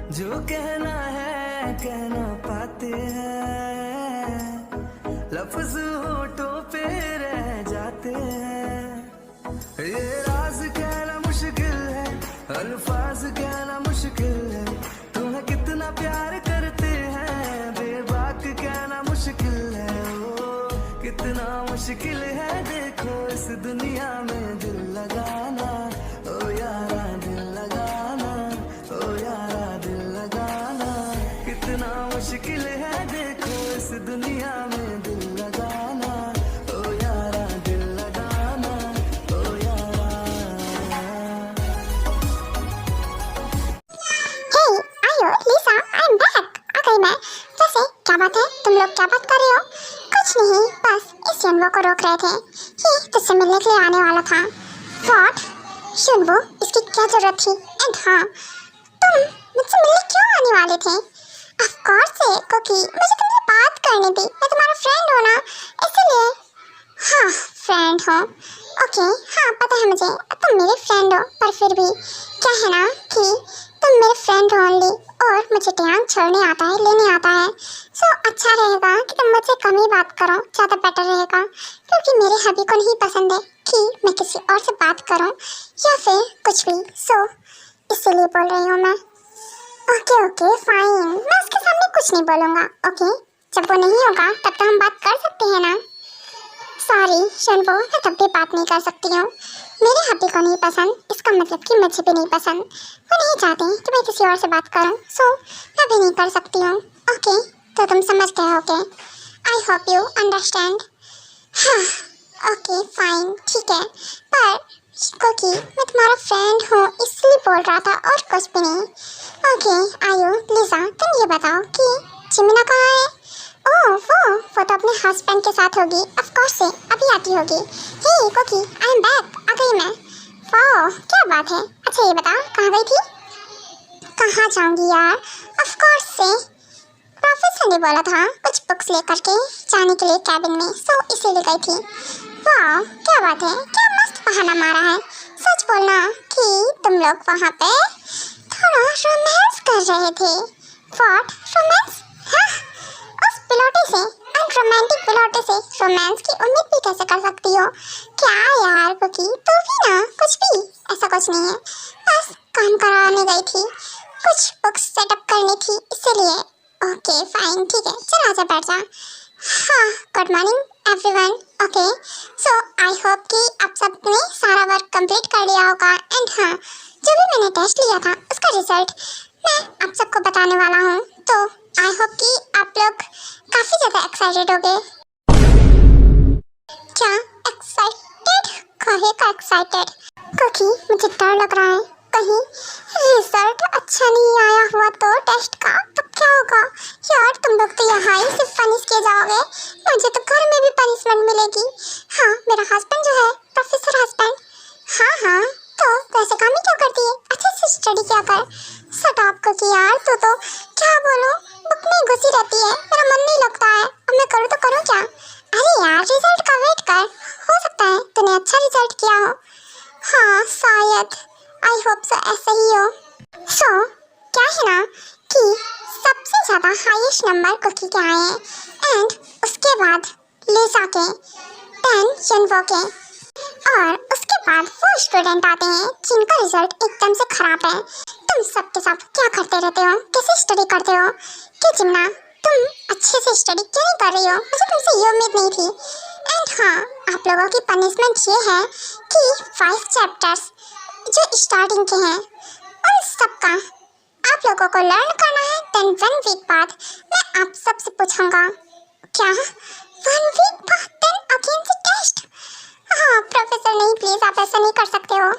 जो कहना है कहना पाते हैं, लफ्ज होठों पे रह जाते हैं। ये राज कहना मुश्किल है, अल्फाज कहना मुश्किल है। तुम्हें कितना प्यार करते हैं बेबाक कहना मुश्किल है। ओ कितना मुश्किल है देखो इस दुनिया में दिल लगाना। ओ यारा दिल लगाना, ओ यारा दिल लगाना। कितना मुश्किल है देखो इस दुनिया में दिल लगाना। ओ यारा दिल लगाना, ओ यारा। हे आयो लिसा, आई एम बैक। आ गई मैं। वैसे क्या बात है, तुम लोग क्या बात कर रहे हो? कुछ नहीं, बस इस शनवो को रोक रहे थे। ये तुझसे मिलने के लिए आने वाला था। व्हाट? शनवो, इसकी क्या जरूरत थी? एंड हाँ, तुम मुझसे मिलने क्यों आने वाले थे? ऑफ कोर्स है कुकी, मुझे तुमसे बात करनी थी। मैं तुम्हारा फ्रेंड हूँ ना, इसीलिए। हाँ, फ्रेंड हो। ओके, हाँ पता है मुझे तुम मेरे फ्रेंड हो, पर फिर भी क्या है ना कि तुम मेरे फ्रेंड हो ओनली, और मुझे टैंग छोड़ने आता है, लेने आता है। सो अच्छा रहेगा कि तुम मुझसे कम ही बात करो, ज़्यादा बेटर रहेगा। क्योंकि मेरे हबी को नहीं पसंद है कि मैं किसी और से बात करूं या फिर कुछ भी। सो इसीलिए बोल रही हूँ मैं। ओके ओके फाइन, मैं उसके सामने कुछ नहीं बोलूँगा। ओके, जब वो नहीं होगा तब तो हम बात कर सकते हैं ना। सॉरी शनवो, मैं तब भी बात नहीं कर सकती हूँ। मेरे हबी को नहीं पसंद, इसका मतलब कि मुझे भी नहीं पसंद। वो नहीं चाहते कि मैं किसी और से बात करूँ, सो मैं भी नहीं कर सकती हूँ। ओके, तो तुम समझ गए होगे। I hope you understand. हाँ ओके फाइन, ठीक है। पर क्योंकि मैं तुम्हारा फ्रेंड हूँ इसलिए बोल रहा था, और कुछ भी नहीं। ओके आयु लिसा, तुम ये बताओ कि जिमिना कहाँ है? ओह वो तो अपने हस्बैंड के साथ होगी। ऑफ कोर्स से अभी आती होगी। हे कुकी, आई एम बैक। आ गई मैं। वाह क्या बात है। अच्छा ये बता, कहाँ गई थी? कहाँ जाऊंगी यार, ऑफ कोर्स से प्रोफेसर ने बोला था कुछ बुक्स लेकर के जाने के लिए कैबिन में, सो इसीलिए गई थी। वाह क्या बात है, क्या मस्त बहाना मारा है। सच बोलना कि तुम लोग वहाँ पे थोड़ा रोमांस कर रहे थे। What romance? हाँ, उस पिलोटे से, अनरोमांटिक पिलोटे से रोमांस की उम्मीद भी कैसे कर सकती हो? क्या यार कुकी, तू भी ना कुछ भी। ऐसा कुछ नहीं है, बस काम कराने गई थी, कुछ बुक्स सेटअप करनी थी इसीलिए। ओके फाइन, ठीक है, चल आजा बैठ जा। हाँ good morning everyone. Okay so I hope कि आप सब ने सारा वर्क कंप्लीट कर लिया होगा। एंड हाँ, जो भी मैंने टेस्ट लिया था उसका रिजल्ट मैं आप सबको बताने वाला हूँ। तो आई होप कि आप लोग काफ़ी ज़्यादा एक्साइटेड हो गए। क्या एक्साइटेड? कहे का एक्साइटेड? क्योंकि मुझे डर लग रहा है कहीं रिजल्ट अच्छा नहीं आया हुआ तो टेस्ट का, तब क्या होगा यार? तुम लोग तो यहाँ ही सिर्फ पनिश किए जाओगे, मुझे तो घर में भी पनिशमेंट मिलेगी। हाँ मेरा हस्बैंड जो है, प्रोफेसर हस्बैंड। हाँ तो ऐसे काम ही क्यों करती है, अच्छे से स्टडी क्या कर। शट अप कुकी यार, तो क्या बोलूं, बुक में घुसी रहती है, मेरा मन नहीं लगता है। अब मैं करूँ तो करूँ क्या? अरे यार रिजल्ट का वेट कर, हो सकता है तूने अच्छा रिजल्ट किया हो। हाँ शायद, आई होप सो ऐसे ही हो। सो क्या है ना कि सबसे ज़्यादा हाईएस्ट नंबर कुकी के आए हैं, एंड उसके बाद लिसा के, 10 शनवो के, और उसके बाद वो स्टूडेंट आते हैं जिनका रिजल्ट एकदम से खराब है। तुम सबके साथ क्या करते रहते हो, कैसे स्टडी करते हो? क्या जिम्ना, तुम अच्छे से स्टडी क्यों नहीं कर रही हो? मुझे तुमसे ये उम्मीद नहीं थी। एंड हाँ, आप लोगों की पनिशमेंट ये है कि 5 चैप्टर्स जो स्टार्टिंग के हैं उन सबका आप लोगों को लर्न करना है। देन 1 वीक बाद मैं आप सबसे पूछूंगा। क्या 1 वीक बाद देन अगेन से टेस्ट? हाँ प्रोफेसर नहीं, प्लीज आप ऐसा नहीं कर सकते हो।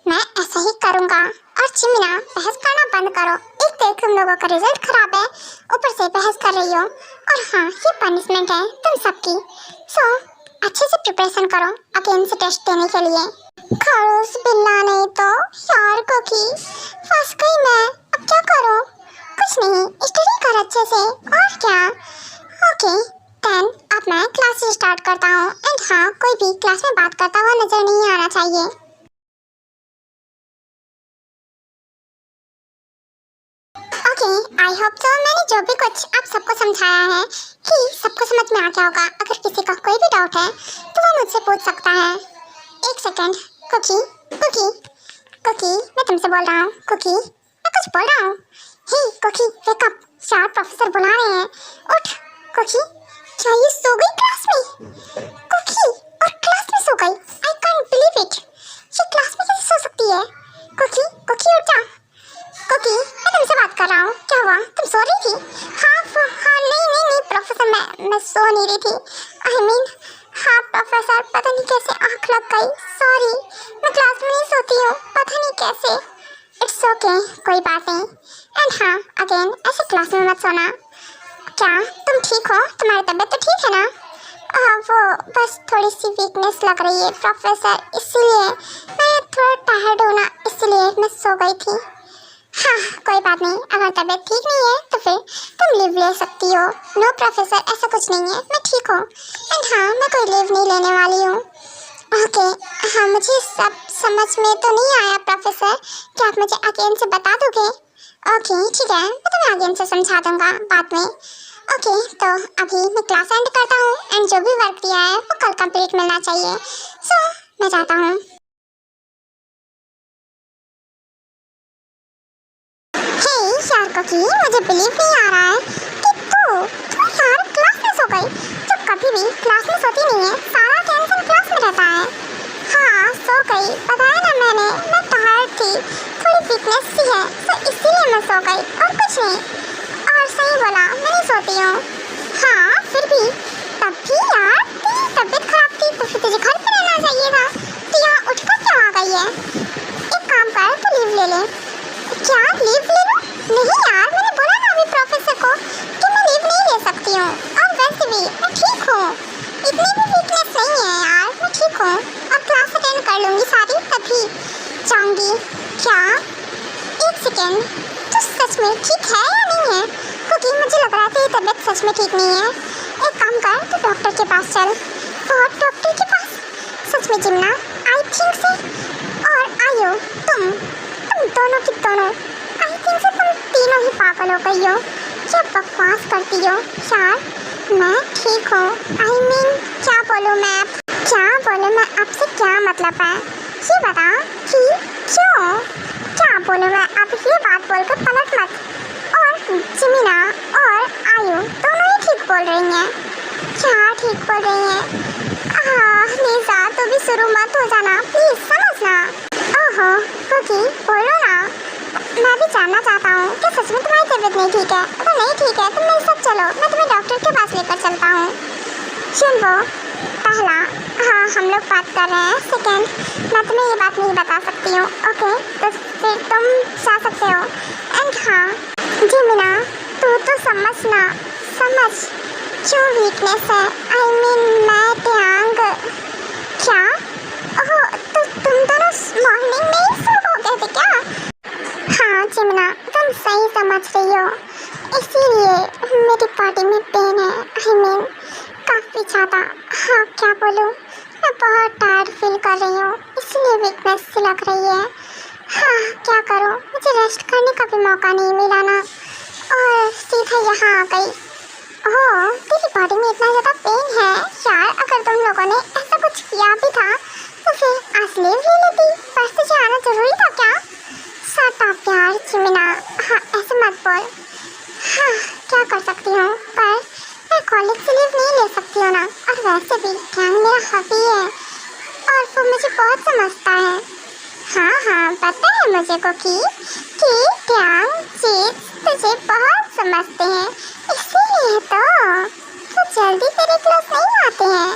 मैं ऐसा ही करूँगा। और जिमिना बहस करना बंद करो, एक तो तुम लोगों का रिजल्ट खराब है, ऊपर से बहस कर रही हो। और हाँ ये पनिशमेंट है तुम सबकी। सो अच्छे से प्रिपरेशन करो अगेन से टेस्ट देने के लिए। खड़ूस बिल्ला नहीं तो यार कुकी, फंस गई मैं, अब क्या करूँ? कुछ नहीं, स्टडी कर अच्छे से, और क्या। ओके देन अब मैं क्लास स्टार्ट करता हूँ। एंड हाँ, कोई भी क्लास में बात करता हुआ नजर नहीं आना चाहिए। ओके जो भी कुछ आप सबको समझाया है कि सबको समझ में आ गया होगा। अगर किसी का कोई भी डाउट है तो वो मुझसे पूछ सकता है। एक सेकेंड, कुकी कुकी कुकी, मैं तुमसे बोल रहा हूँ। कुकी, मैं कुछ बोल रहा हूँ। हे कुकी, वेक अप, शार प्रोफेसर बुला रहे हैं, उठ। कुकी, क्या ये सो गई क्लास में? कुकी, और क्लास में सो गई? I can't believe it. ये क्लास में कैसे सो सकती है? कुकी कुकी, उठ जा। कुकी, मैं तुमसे बात कर रहा हूँ। क्या हुआ, तुम सो रही थी? हाँ नहीं प्रोफेसर, मैं सो नहीं रही थी। आई मीन हाँ प्रोफेसर, पता नहीं कैसे आँख लग गई। सॉरी, मैं क्लास में नहीं सोती हूँ, पता नहीं कैसे। इट्स ओके, कोई बात नहीं। एंड हाँ, अगेन ऐसे क्लास में मत सोना। क्या तुम ठीक हो? तुम्हारी तबीयत तो ठीक है ना? वो बस थोड़ी सी वीकनेस लग रही है प्रोफेसर, इसलिए मैं थोड़ा टायर्ड हूँ ना, इसलिए मैं सो गई थी। हाँ कोई बात नहीं, अगर तबीयत ठीक नहीं है तो फिर तुम लीव ले सकती हो। नो प्रोफेसर, ऐसा कुछ नहीं है, मैं ठीक हूँ। एंड हाँ, मैं कोई लीव नहीं लेने वाली हूँ। ओके, हाँ मुझे सब समझ में तो नहीं आया प्रोफेसर, क्या आप मुझे अगेन से बता दोगे? ओके ठीक है, मैं तुम्हें अगेन से समझा दूँगा बाद में। ओके, तो अभी मैं क्लास एंड करता हूँ एंड जो भी वर्क दिया है वो कल कंप्लीट मिलना चाहिए। सो मैं जाता हूँ। यार कुकी, मुझे बिलीव नहीं आ रहा है कि तू यार क्लास में सो गई। तू कभी भी क्लास में सोती नहीं है, सारा टेंशन क्लास में रहता है। हाँ सो गई, बताया ना मैंने, मैं टायर्ड थी, थोड़ी वीकनेस सी है, तो इसीलिए मैं सो गई और कुछ नहीं। और सही बोला, मैं नहीं सोती हूँ। हाँ फिर भी, तब भी यार तेरी तबीयत खराब थी तो फिर तुझे घर पे रहना चाहिए था, तो यहाँ उठकर क्यों आ गई है? एक काम कर, तू लीव ले ले। क्या लीव ले लूं? नहीं यार, मैंने बोला ना अभी प्रोफेसर को कि मैं लीव नहीं ले सकती हूँ। और वैसे भी मैं ठीक हूँ, इतनी भी वीकनेस नहीं है यार, मैं ठीक हूँ और क्लास अटेंड कर लूँगी सारी, तभी जाऊँगी। क्या? एक सेकेंड, तू सच में ठीक है या नहीं है? क्योंकि मुझे लग रहा था ये तबीयत सच में ठीक नहीं है। एक काम कर, तू डॉक्टर के पास चल। और डॉक्टर के पास? सच में जिम्ना, आई थिंक से। और आयो तुम दोनों की दोनों, आई थिंक से तुम तीनों ही पागल हो गई हो। क्या बकवास करती हो यार? मैं ठीक हूँ, आई मीन क्या बोलूँ मैं आपसे, क्या मतलब है ये बता कि क्यों? क्या बोलूँ मैं अब, ये बात बोलकर पलट मत। और जिमिना और आयु दोनों ही ठीक बोल रही हैं। क्या ठीक बोल रही हैं? लीजा तो भी शुरू मत हो जाना प्लीज, समझना। ओहो कुकी, बोलो ना, मैं भी जानना चाहता हूँ कि सच में तुम्हारी तबीयत नहीं ठीक है। अगर नहीं ठीक है तो मेरे साथ चलो, मैं तुम्हें डॉक्टर के पास लेकर चलता हूँ। सुनो, पहला, हाँ हम लोग बात कर रहे हैं, सेकेंड मैं तुम्हें ये बात नहीं बता सकती हूँ। ओके, तो फिर तुम जा सकते हो। एंड हाँ जिमिना, तू तो समझना, समझ जो वीकनेस है, आई मीन मैं त्यांग। क्या? ओह, तो तुम दोनों मॉर्निंग में ही सो गए थे क्या? हाँ जिमिना, तुम सही समझ रही हो, इसीलिए मेरी बॉडी में पेन है, आई मीन काफ़ी ज़्यादा। हाँ क्या बोलूँ, मैं बहुत टायर्ड फील कर रही हूँ, इसलिए वीकनेस सी लग रही है। हाँ क्या करूँ, मुझे रेस्ट करने का भी मौका नहीं मिला ना, और सीधा यहाँ आ गई। ओह, तेरी बॉडी में इतना ज़्यादा पेन है यार, अगर तुम लोगों ने ऐसा कुछ किया भी था तो फिर आज लीव ले लेती, पर तुझे आना जरूरी था क्या? साता प्यार जिमिना, हाँ ऐसे मत बोल। हाँ क्या कर सकती हूँ, पर मैं कॉलेज से लीव नहीं ले सकती हूँ ना, और वैसे भी गैंग मेरा हबी है और वो मुझे बहुत समझता है। हाँ पता है मुझे कुकी कि गैंग जीत तुझे बहुत समझते हैं, इसीलिए तो जल्दी तेरे क्लास नहीं आते हैं।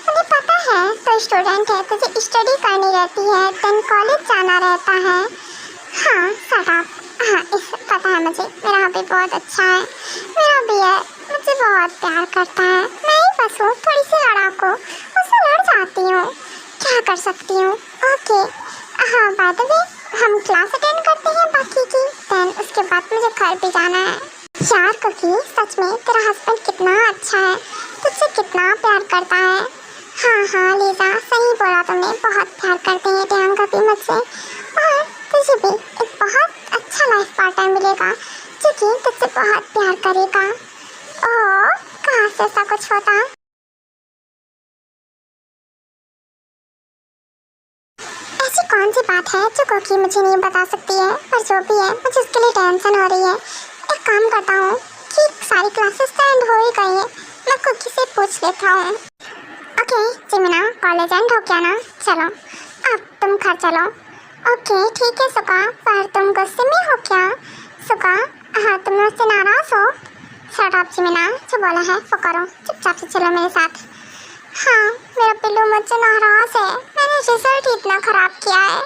मुझे पता है तो स्टूडेंट है, तुझे स्टडी करनी रहती है, देन कॉलेज जाना रहता है। हाँ शट अप। हाँ इस पता है मुझे, मेरा हबी बहुत अच्छा है, मेरा भी है, मुझे बहुत प्यार करता है। मैं ही बस हूँ थोड़ी सी लड़ाकू, उससे लड़ जाती हूँ, क्या कर सकती हूँ। ओके हाँ बाय द वे, हम क्लास अटेंड करते हैं बाकी की, देन उसके बाद मुझे घर भी जाना है। यार कुकी, सच में तेरा हस्बैंड कितना अच्छा है, तुझसे कितना प्यार करता है। हाँ लीजा, सही बोला तुमने, बहुत प्यार करते हैं प्रियंका भी मुझसे, और तुझे भी एक बहुत अच्छा लाइफ पार्टनर मिलेगा क्योंकि तुझसे बहुत प्यार करेगा। ओह, कहाँ से ऐसा कुछ होता? ऐसी कौन सी बात है जो कोकी मुझे नहीं बता सकती है, पर जो भी है मुझे उसके लिए टेंशन हो रही है। एक काम करता हूँ कि सारी क्लासेस तो एंड हो ही गई है, मैं कोकी से पूछ लेता हूँ। ओके जिमिना, कॉलेज एंड हो गया ना, चलो अब तुम घर चलो। ओके ठीक है सुगा, पर तुम गुस्से में हो क्या? सुगा, हाँ तुम मुझसे नाराज हो? शट अप जिमिना, जो बोला है वो करो, चुपचाप से चलो मेरे साथ। हाँ मेरा पिल्लू मुझसे नाराज है, मैंने रिजल्ट इतना ख़राब किया है,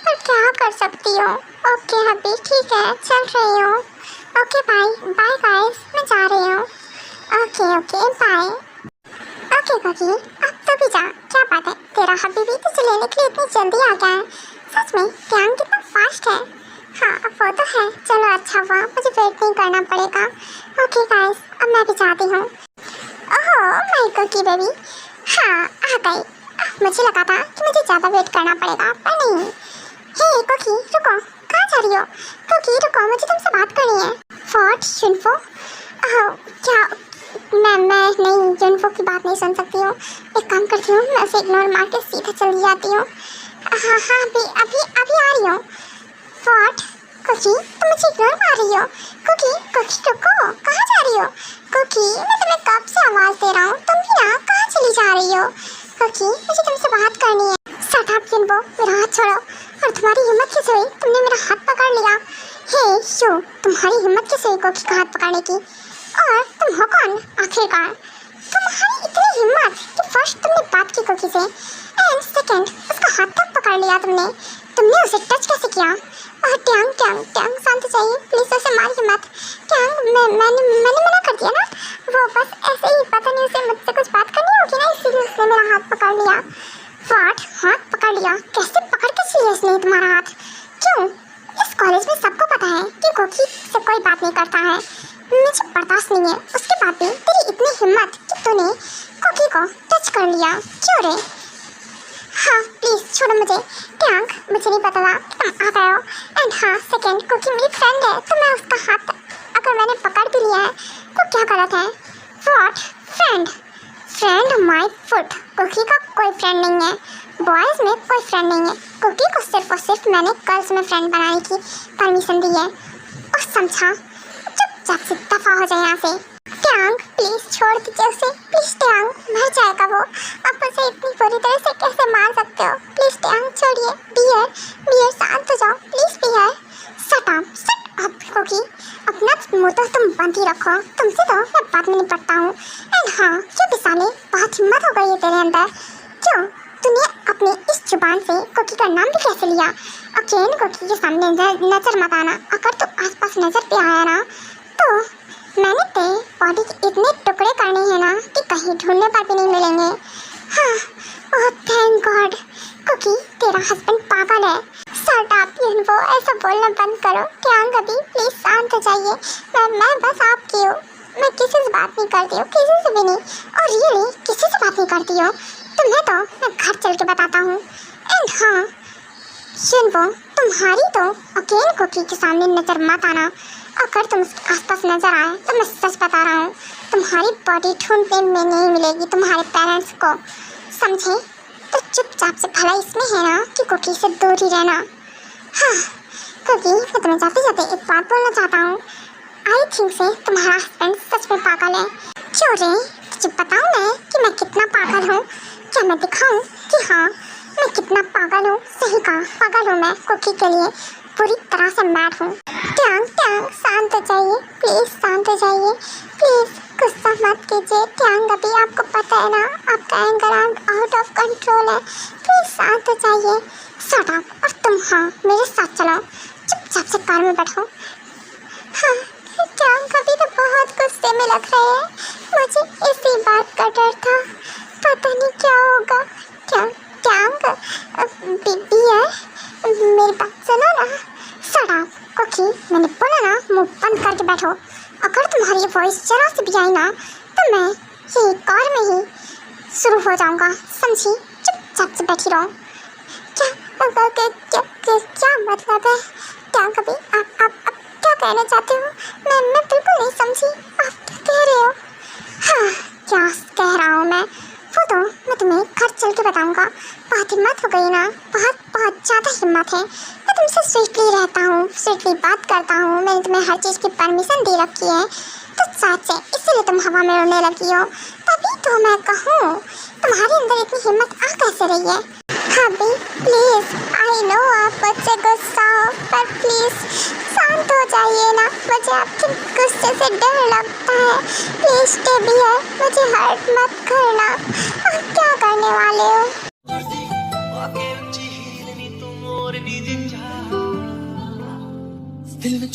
पर क्या कर सकती हूँ। ओके हबी ठीक है, चल रही हूँ। ओके बाय बाय गाइस, मैं जा रही हूँ। Okay okay bye. ओके कोकी, अब तो भी जा, क्या बात है, तेरा हबी भी तुझे लेने के लिए इतनी जल्दी आ गया है। सच में ट्यांग कितना फास्ट है। हाँ वो तो है, चलो अच्छा हुआ, मुझे वेट नहीं करना पड़ेगा। ओके गाइस, अब मैं भी जाती हूँ। ओह माय कोकी बेबी, हाँ आ गई। मुझे लगा था कि मुझे ज़्यादा वेट करना पड़ेगा, पर नहीं। हे कोकी रुको, कहाँ जा रही हो? कोकी रुको, मुझे तुमसे बात करनी है। व्हाट युनफो? क्या मैं नहीं, युनफो की बात नहीं सुन सकती हूँ। एक काम करती हूँ, मैं उसे इग्नोर मार के सीधा चली जाती हूँ। हाँ हाँ अभी आ रही हूँ। व्हाट कोकी, तुम मुझे इग्नोर मार रही हो? कोकी रुको, कहाँ जा रही हो? कोकी मैं तुम्हें कब से आवाज़ दे रहा हूँ, तुम भी ना कहाँ चली जा रही हो? कोकी मुझे तुमसे बात करनी है। शट अप युनफो, मेरा हाथ छोड़ो। और तुम्हारी हिम्मत कैसे हुई, तुमने मेरा हाथ पकड़ लिया? हे यू, तुम्हारी हिम्मत कैसे हुई कोकी का हाथ पकड़ने की? और तुम हो कौन आखिरकार? तुम्हारी इतनी हिम्मत कि फर्स्ट तुमने बात की कोकी से एंड सेकंड उसका हाथ तक पकड़ लिया तुमने उसे टच कैसे किया? और ट्यांग शांत जाइए प्लीज, उसे मारिए मत। ट्यांग मैंने मना कर दिया ना, वो बस ऐसे ही, पता नहीं उसे मुझसे कुछ बात करनी होगी ना, इसीलिए उसने मेरा हाथ पकड़ लिया। व्हाट, हाथ पकड़ लिया? कैसे पकड़ के चाहिए उसने तुम्हारा हाथ? क्यों? इस कॉलेज में सबको पता है कि कोकी से कोई बात नहीं करता है, मुझे बर्दाश्त नहीं है। उसके बाद भी तेरी इतनी हिम्मत कि तूने कोकी को टच कर लिया, क्यों रे? हाँ प्लीज़ छोड़ो मुझे। ट्यांग मुझे नहीं पता था कि तुम आ गए हो। एंड हाँ सेकंड, कोकी मेरी फ्रेंड है, तो मैं उसका हाथ अगर मैंने पकड़ भी लिया है तो क्या गलत है? व्हाट फ्रेंड माय फुट, कोकी का कोई फ्रेंड नहीं है, बॉयज़ में कोई फ्रेंड नहीं है। कोकी को सिर्फ और सिर्फ मैंने गर्ल्स में फ्रेंड बनाने की परमिशन दी है, और समझा? चुपचाप से दफा हो जाए यहाँ से। ट्यांग प्लीज छोड़ दीजिए उसे, प्लीज ट्यांग, मर जाएगा वो, आप उसे इतनी बुरी तरह से कैसे मार सकते हो? प्लीज ट्यांग छोड़िए। बियर शांत हो जाओ प्लीज। बियर शट अप कोकी, अपना मुंह तो तुम बंद ही रखो, तुमसे तो मैं बात में निपटता हूँ। एंड हाँ क्यों बिसाले, बहुत हिम्मत हो गई है तेरे अंदर। क्यों तूने अपनी इस जुबान से कोकी का नाम भी कैसे लिया? अकेन कोकी के सामने नजर मत आना, अगर तू आसपास नजर पे आया ना तो मैंने तेरे बॉडी के इतने टुकड़े करने हैं ना कि कहीं ढूंढने पर भी नहीं मिलेंगे। हाँ ओह थैंक गॉड। कोकी तेरा हस्बैंड पागल है। शट अप युनफो, ऐसा बोलना बंद करो। ट्यांग अभी प्लीज शांत हो जाइए, मैं बस आपकी हूँ, मैं किसी से बात नहीं करती हूँ, किसी से भी नहीं। और रियली किसी से बात नहीं करती हो? तुम्हें तो मैं घर चल के बताता हूँ। एंड हाँ युनफो, तुम्हारी तो अकेन कोकी के सामने नजर मत आना, अगर तुम आसपास नजर आए तो मैं सच बता रहा हूँ, तुम्हारी बॉडी ढूंढने में नहीं मिलेगी तुम्हारे पेरेंट्स को, समझे? तो चुपचाप से, भला इसमें है ना कि कोकी से दूर ही रहना। हाँ कोकी, मैं तुम्हें जाते जाते एक बात बोलना चाहता हूँ। आई थिंक से तुम्हारा हस्बैंड सच में पागल है। क्यों रे, तुझे बताऊँ मैं कि मैं कितना पागल हूँ? क्या मैं दिखाऊँ कि हाँ मैं कितना पागल हूँ? सही कहा, पागल हूँ मैं, कोकी के लिए पूरी तरह से मैड हूँ। ट्यांग शांत हो जाइए प्लीज, शांत हो जाइए प्लीज, गुस्सा मत कीजिए। ट्यांग अभी आपको पता है ना, आपका एंगर आउट ऑफ कंट्रोल है, प्लीज शांत हो जाइए। शट अप, और तुम हाँ मेरे साथ चलो, चुपचाप से कार में बैठो। हाँ ट्यांग अभी तो बहुत गुस्से में लग रहे हैं, मुझे इसी बात का डर था, पता नहीं क्या होगा। ट्यांग बियर मेरी बात सुनो ना। शट अप कोकी, मैंने बोला ना मुंह बंद करके बैठो, अगर तुम्हारी वॉइस जरा से भी आई ना तो मैं यही कार में ही शुरू हो जाऊंगा, समझी? चुपचाप से बैठी रहो। क्या मतलब है? क्या कभी आप क्या कहना चाहते हो? मैं बिल्कुल नहीं समझी, आप क्या कह रहे हो? हाँ, क्या कह रहा हूँ वो तो मैं तुम्हें घर चल के बताऊंगा। बहुत हिम्मत हो गई ना, बहुत ज़्यादा हिम्मत है। मैं तुमसे स्वीटली रहता हूँ, स्वीटली बात करता हूँ, मैंने तुम्हें हर चीज़ की परमिशन दे रखी है, तो सच है इसीलिए तुम हवा में उड़ने लगी हो। तभी तो मैं कहूँ, तुम्हारे अंदर इतनी हिम्मत आ कैसे रही है? भाभी प्लीज़, आई नो आप मुझसे गुस्सा हो, पर प्लीज़ शांत हो जाइए ना, मुझे आपके गुस्से से डर लगता है। प्लीज़ स्टे हियर, मुझे हर्ट मत करना। आप क्या करने वाले हो? दिल में